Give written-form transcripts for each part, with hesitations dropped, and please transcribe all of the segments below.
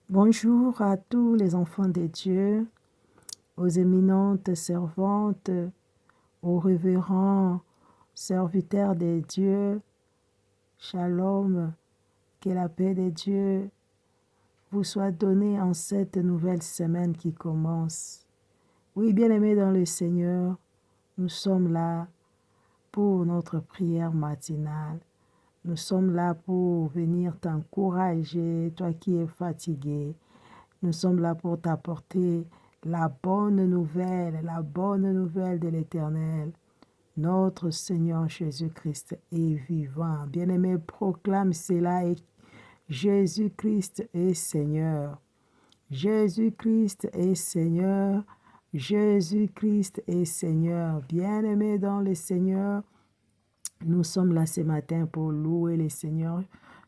Bonjour à tous les enfants de Dieu, aux éminentes servantes, aux révérends serviteurs de Dieu. Shalom, que la paix de Dieu vous soit donnée en cette nouvelle semaine qui commence. Oui, bien-aimés dans le Seigneur, nous sommes là pour notre prière matinale. Nous sommes là pour venir t'encourager, toi qui es fatigué. Nous sommes là pour t'apporter la bonne nouvelle de l'Éternel. Notre Seigneur Jésus-Christ est vivant. Bien-aimé, proclame cela et Jésus-Christ est Seigneur. Jésus-Christ est Seigneur. Jésus-Christ est Seigneur. Bien-aimé dans le Seigneur, nous sommes là ce matin pour louer le Seigneur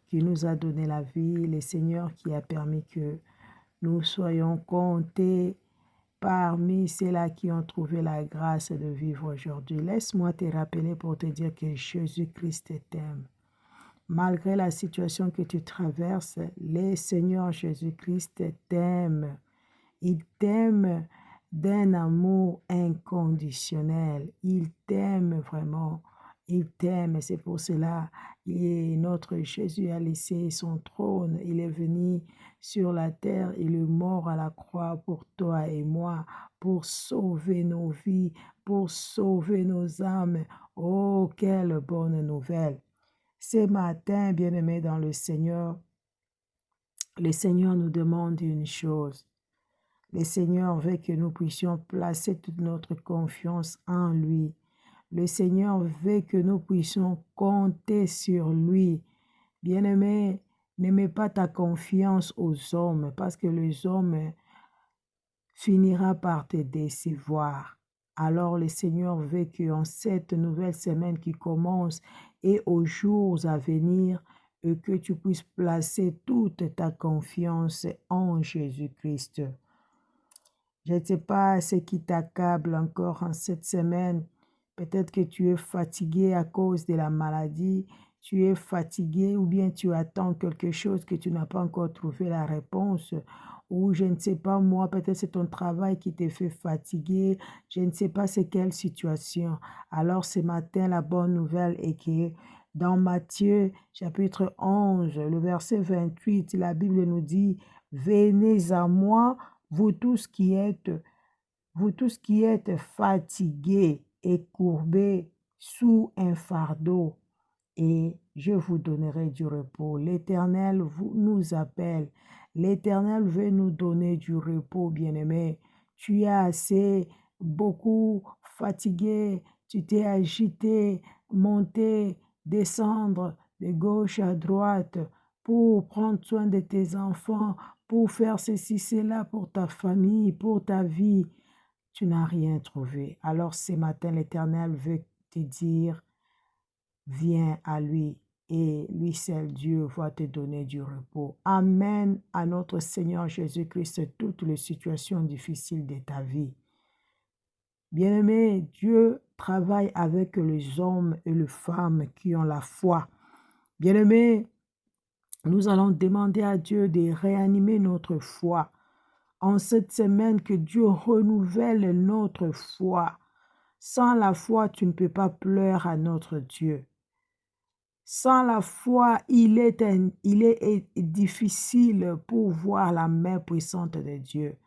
qui nous a donné la vie, le Seigneur qui a permis que nous soyons comptés parmi ceux-là qui ont trouvé la grâce de vivre aujourd'hui. Laisse-moi te rappeler pour te dire que Jésus-Christ t'aime. Malgré la situation que tu traverses, le Seigneur Jésus-Christ t'aime. Il t'aime d'un amour inconditionnel. Il t'aime vraiment. Il t'aime. C'est pour cela que notre Jésus a laissé son trône. Il est venu sur la terre. Il est mort à la croix pour toi et moi, pour sauver nos vies, pour sauver nos âmes. Oh, quelle bonne nouvelle! Ce matin, bien-aimés dans le Seigneur nous demande une chose. Le Seigneur veut que nous puissions placer toute notre confiance en lui. Le Seigneur veut que nous puissions compter sur lui. Bien-aimé, ne mets pas ta confiance aux hommes parce que les hommes finira par te décevoir. Alors le Seigneur veut qu'en cette nouvelle semaine qui commence et aux jours à venir, que tu puisses placer toute ta confiance en Jésus-Christ. Je ne sais pas ce qui t'accable encore en cette semaine. Peut-être que tu es fatigué à cause de la maladie. Tu es fatigué ou bien tu attends quelque chose que tu n'as pas encore trouvé la réponse. Ou je ne sais pas moi, peut-être c'est ton travail qui te fait fatiguer. Je ne sais pas c'est quelle situation. Alors ce matin, la bonne nouvelle est que dans Matthieu chapitre 11, le verset 28, la Bible nous dit « Venez à moi » vous tous qui êtes fatigués et courbés sous un fardeau, et je vous donnerai du repos. L'Éternel nous appelle. L'Éternel veut nous donner du repos, bien-aimé. Tu es assez beaucoup fatigué, tu t'es agité, monter, descendre de gauche à droite pour prendre soin de tes enfants, pour faire ceci, cela pour ta famille, pour ta vie. Tu n'as rien trouvé. Alors ce matin, l'Éternel veut te dire, viens à lui et lui seul Dieu va te donner du repos. Amen à notre Seigneur Jésus-Christ, toutes les situations difficiles de ta vie. Bien-aimé, Dieu travaille avec les hommes et les femmes qui ont la foi. Bien-aimé, nous allons demander à Dieu de réanimer notre foi. En cette semaine, que Dieu renouvelle notre foi. Sans la foi, tu ne peux pas pleurer à notre Dieu. Sans la foi, il est difficile pour voir la main puissante de Dieu.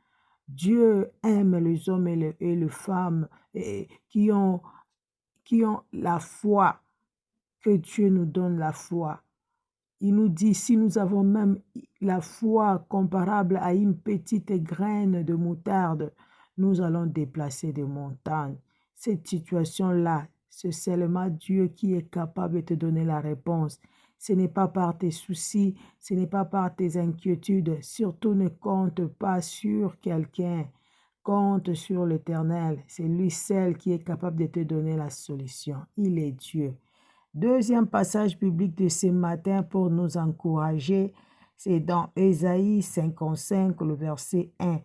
Dieu aime les hommes et les femmes qui ont la foi, que Dieu nous donne la foi. Il nous dit, si nous avons même la foi comparable à une petite graine de moutarde, nous allons déplacer des montagnes. Cette situation-là, c'est seulement Dieu qui est capable de te donner la réponse. Ce n'est pas par tes soucis, ce n'est pas par tes inquiétudes. Surtout ne compte pas sur quelqu'un. Compte sur l'Éternel. C'est lui seul qui est capable de te donner la solution. Il est Dieu. Deuxième passage biblique de ce matin pour nous encourager, c'est dans Ésaïe 55, le verset 1.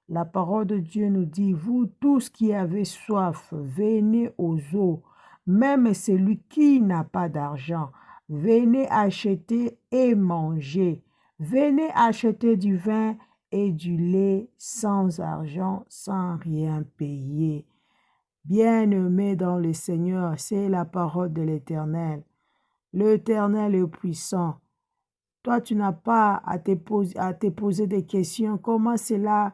La parole de Dieu nous dit, « Vous tous qui avez soif, venez aux eaux, même celui qui n'a pas d'argent, venez acheter et manger. Venez acheter du vin et du lait sans argent, sans rien payer. Bien-aimés dans le Seigneur, c'est la parole de l'Éternel. L'Éternel est puissant. Toi, tu n'as pas à te poser des questions. Comment cela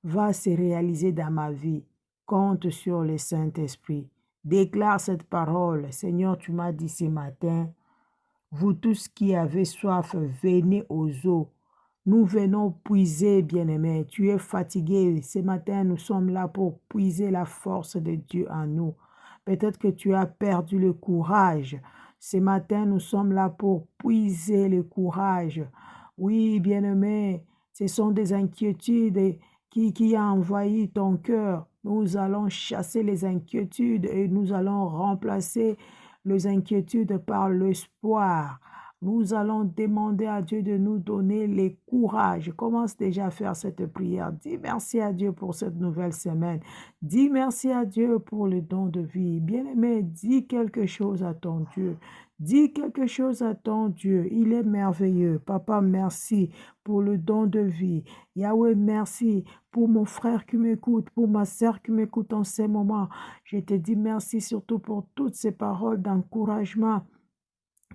va se réaliser dans ma vie? Compte sur le Saint-Esprit. Déclare cette parole. Seigneur, tu m'as dit ce matin, vous tous qui avez soif, venez aux eaux. Nous venons puiser, bien-aimé. Tu es fatigué. Ce matin, nous sommes là pour puiser la force de Dieu en nous. Peut-être que tu as perdu le courage. Ce matin, nous sommes là pour puiser le courage. Oui, bien-aimé, ce sont des inquiétudes qui ont envahi ton cœur. Nous allons chasser les inquiétudes et nous allons remplacer les inquiétudes par l'espoir. Nous allons demander à Dieu de nous donner le courage. Commence déjà à faire cette prière. Dis merci à Dieu pour cette nouvelle semaine. Dis merci à Dieu pour le don de vie. Bien-aimé, dis quelque chose à ton Dieu. Dis quelque chose à ton Dieu. Il est merveilleux. Papa, merci pour le don de vie. Yahweh, merci pour mon frère qui m'écoute, pour ma sœur qui m'écoute en ces moments. Je te dis merci surtout pour toutes ces paroles d'encouragement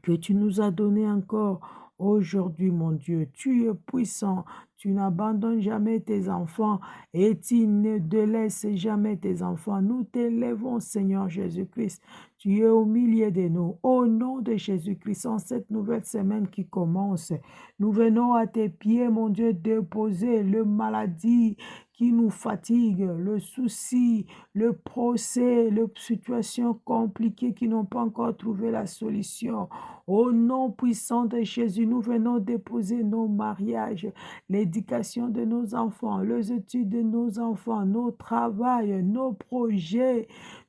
que tu nous as donné encore aujourd'hui, mon Dieu. Tu es puissant, tu n'abandonnes jamais tes enfants et tu ne délaisses jamais tes enfants. Nous t'élèvons, Seigneur Jésus-Christ. Tu es au milieu de nous. Au nom de Jésus-Christ, en cette nouvelle semaine qui commence, nous venons à tes pieds, mon Dieu, déposer le maladie qui nous fatigue, le souci, le procès, les situations compliquées qui n'ont pas encore trouvé la solution. Au nom puissant de Jésus, nous venons déposer nos mariages, l'éducation de nos enfants, les études de nos enfants, nos travails, nos projets,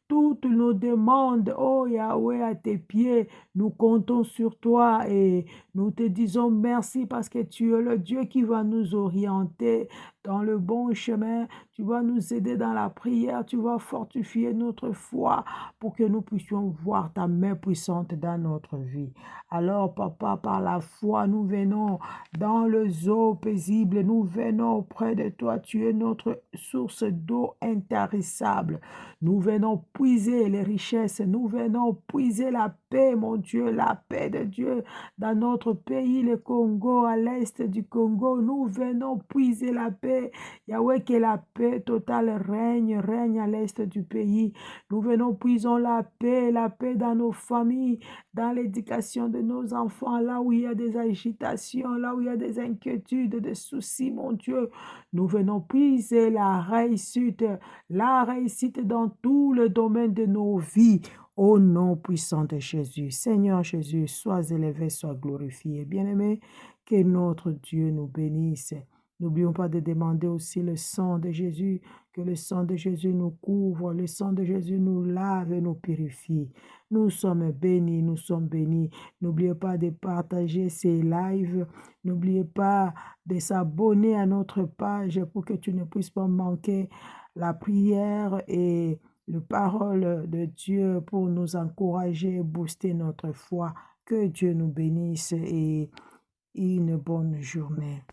toutes nos demandes, oh Yahweh, à tes pieds. Nous comptons sur toi et nous te disons merci parce que tu es le Dieu qui va nous orienter dans le bon chemin. Tu vas nous aider dans la prière. Tu vas fortifier notre foi pour que nous puissions voir ta main puissante dans notre vie. Alors, papa, par la foi, nous venons dans les eaux paisibles. Nous venons auprès de toi. Tu es notre source d'eau intarissable. Nous venons puiser les richesses. Nous venons puiser la paix, mon Dieu, la paix de Dieu dans notre pays, le Congo, à l'est du Congo. Nous venons puiser la paix. Yahweh, que la paix totale règne à l'est du pays. Nous venons puisons la paix dans nos familles, dans l'éducation de nos enfants, là où il y a des agitations, là où il y a des inquiétudes, des soucis, mon Dieu. Nous venons puiser la réussite dans tout le domaine de nos vies. Au nom puissant de Jésus. Seigneur Jésus, sois élevé, sois glorifié. Bien-aimé, que notre Dieu nous bénisse. N'oublions pas de demander aussi le sang de Jésus, que le sang de Jésus nous couvre, le sang de Jésus nous lave et nous purifie. Nous sommes bénis, nous sommes bénis. N'oubliez pas de partager ces lives. N'oubliez pas de s'abonner à notre page pour que tu ne puisses pas manquer la prière et la parole de Dieu pour nous encourager, booster notre foi. Que Dieu nous bénisse et une bonne journée.